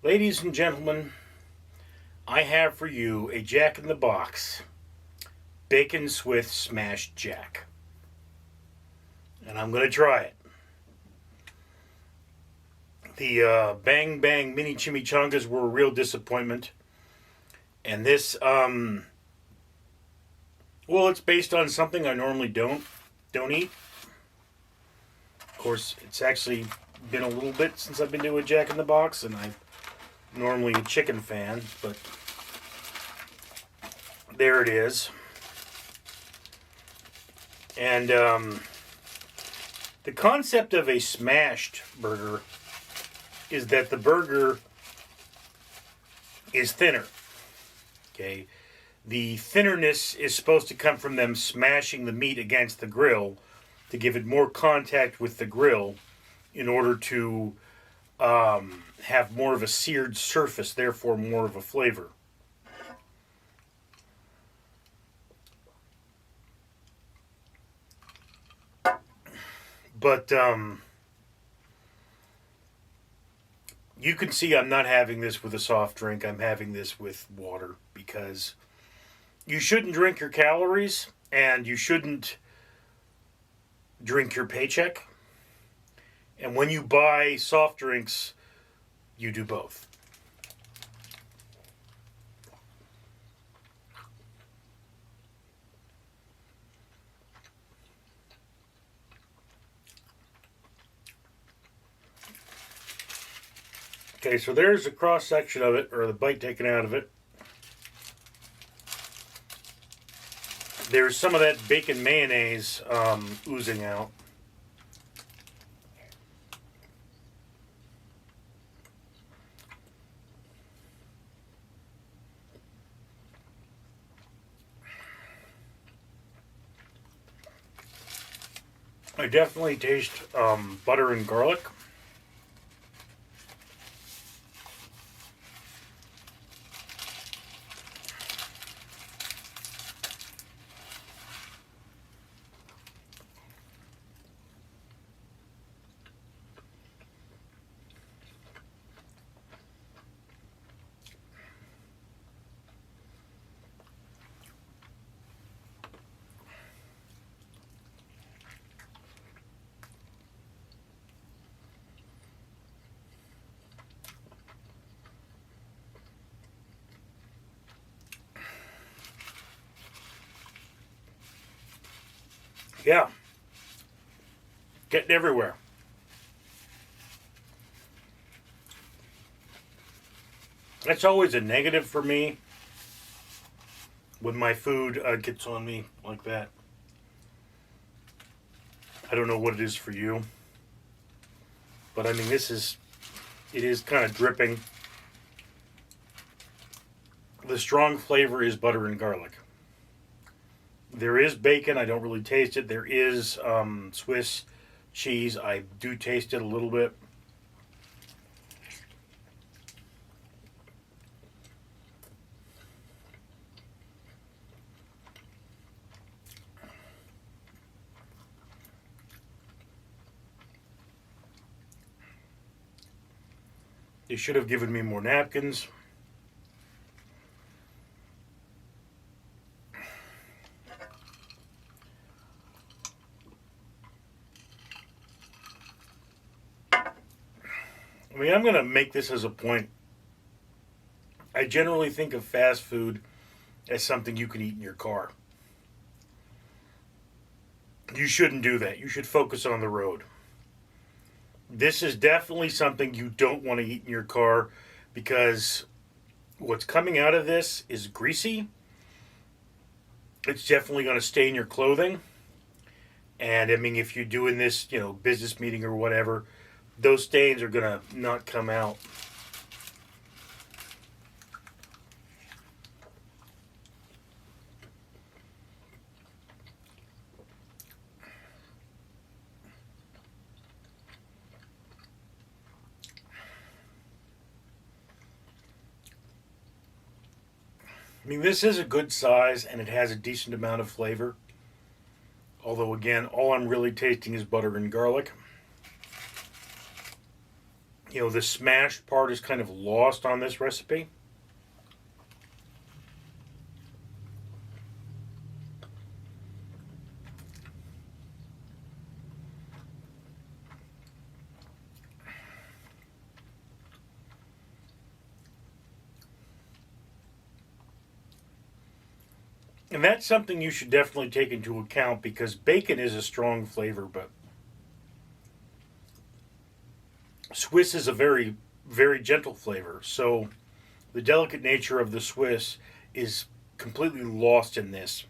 Ladies and gentlemen, I have for you a Jack in the Box Bacon Swiss Smashed Jack. And I'm going to try it. The Bang Bang Mini Chimichangas were a real disappointment. And this, it's based on something I normally don't eat. Of course, it's actually been a little bit since I've been doing a Jack in the Box, and I'm normally a chicken fan, but there it is. And the concept of a smashed burger is that the burger is thinner. Okay, the thinnerness is supposed to come from them smashing the meat against the grill to give it more contact with the grill in order to have more of a seared surface, therefore more of a flavor. But you can see I'm not having this with a soft drink. I'm having this with water because you shouldn't drink your calories and you shouldn't drink your paycheck. And when you buy soft drinks, you do both. Okay, so there's a cross section of it, or the bite taken out of it. There's some of that bacon mayonnaise oozing out. I definitely taste butter and garlic. Yeah. Getting everywhere. That's always a negative for me when my food gets on me like that. I don't know what it is for you. But I mean, it is kind of dripping. The strong flavor is butter and garlic. There is bacon. I don't really taste it. There is Swiss cheese. I do taste it a little bit. They should have given me more napkins. I mean, I'm going to make this as a point. I generally think of fast food as something you can eat in your car. You shouldn't do that. You should focus on the road. This is definitely something you don't want to eat in your car because what's coming out of this is greasy. It's definitely going to stain your clothing. And I mean, if you're doing this, business meeting or whatever, those stains are going to not come out. I mean, this is a good size and it has a decent amount of flavor. Although, again, all I'm really tasting is butter and garlic. the smashed part is kind of lost on this recipe. And that's something you should definitely take into account, because bacon is a strong flavor, but Swiss is a very, very gentle flavor. So the delicate nature of the Swiss is completely lost in this.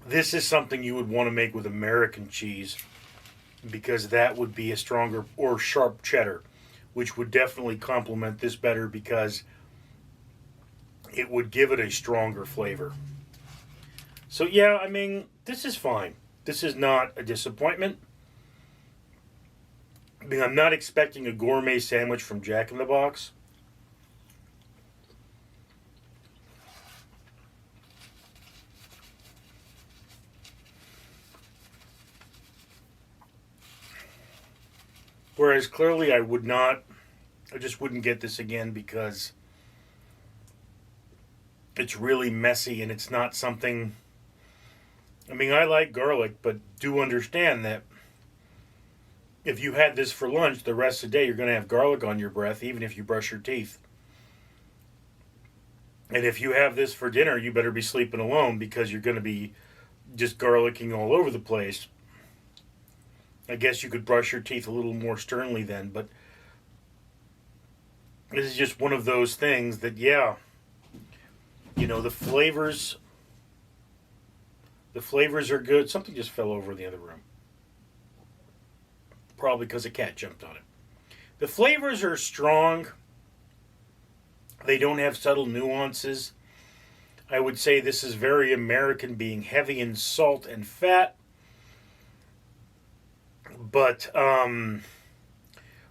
This is something you would want to make with American cheese, because that would be a stronger, or sharp cheddar, which would definitely complement this better, because it would give it a stronger flavor. So yeah, I mean, this is fine. This is not a disappointment. I mean, I'm not expecting a gourmet sandwich from Jack in the Box. Whereas clearly I just wouldn't get this again, because it's really messy and it's not something. I mean, I like garlic, but do understand that if you had this for lunch, the rest of the day you're going to have garlic on your breath, even if you brush your teeth. And if you have this for dinner, you better be sleeping alone, because you're going to be just garlicking all over the place. I guess you could brush your teeth a little more sternly then, but this is just one of those things that, yeah, the flavors are good. Something just fell over in the other room. Probably because a cat jumped on it. The flavors are strong. They don't have subtle nuances. I would say this is very American, being heavy in salt and fat. But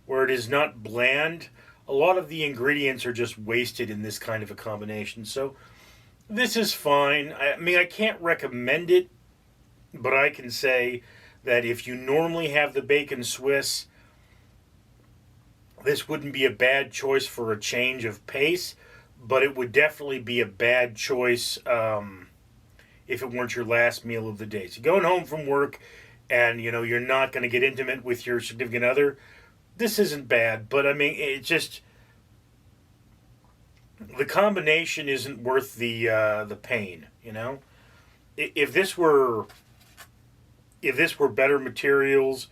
where it is not bland, a lot of the ingredients are just wasted in this kind of a combination. So this is fine. I mean, I can't recommend it, but I can say that if you normally have the bacon Swiss, this wouldn't be a bad choice for a change of pace, but it would definitely be a bad choice if it weren't your last meal of the day. So going home from work and, you're not going to get intimate with your significant other, this isn't bad, but I mean, it just, the combination isn't worth the pain, If this were better materials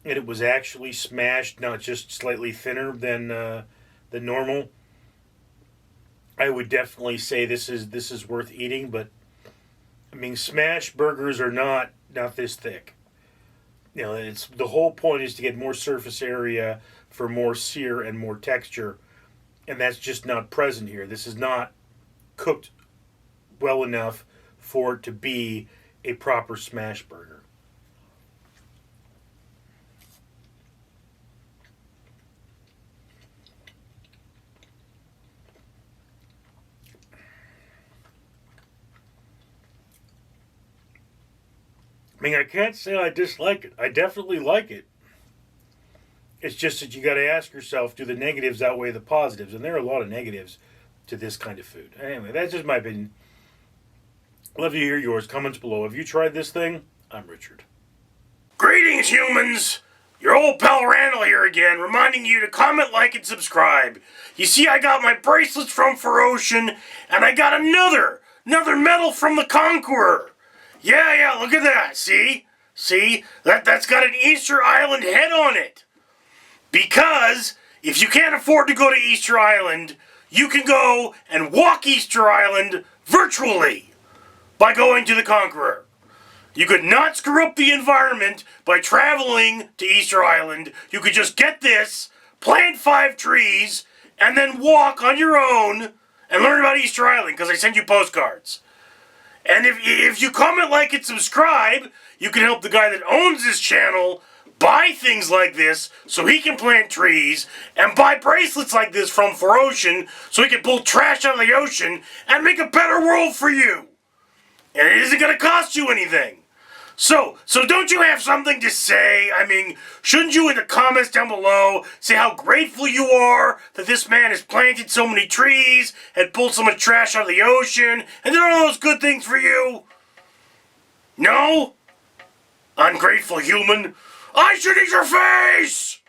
and it was actually smashed, not just slightly thinner than normal, I would definitely say this is worth eating. But I mean, smash burgers are not this thick. It's the whole point is to get more surface area for more sear and more texture. And that's just not present here. This is not cooked well enough for it to be a proper smash burger. I mean, I can't say I dislike it. I definitely like it. It's just that you got to ask yourself, do the negatives outweigh the positives? And there are a lot of negatives to this kind of food. Anyway, that's just my opinion. Love to hear yours. Comments below. Have you tried this thing? I'm Richard. Greetings, humans! Your old pal Randall here again, reminding you to comment, like, and subscribe. You see, I got my bracelets from Ferocian, and I got another medal from the Conqueror. Yeah, look at that. See? That's got an Easter Island head on it. Because if you can't afford to go to Easter Island, you can go and walk Easter Island virtually by going to the Conqueror. You could not screw up the environment by traveling to Easter Island. You could just get this, plant 5 trees, and then walk on your own and learn about Easter Island, because I send you postcards. And if you comment, like, and subscribe, you can help the guy that owns this channel buy things like this so he can plant trees, and buy bracelets like this from Ferocian so he can pull trash out of the ocean and make a better world for you. And it isn't going to cost you anything. So don't you have something to say? I mean, shouldn't you in the comments down below say how grateful you are that this man has planted so many trees and pulled so much trash out of the ocean and did all those good things for you? No? Ungrateful human? I should eat your face!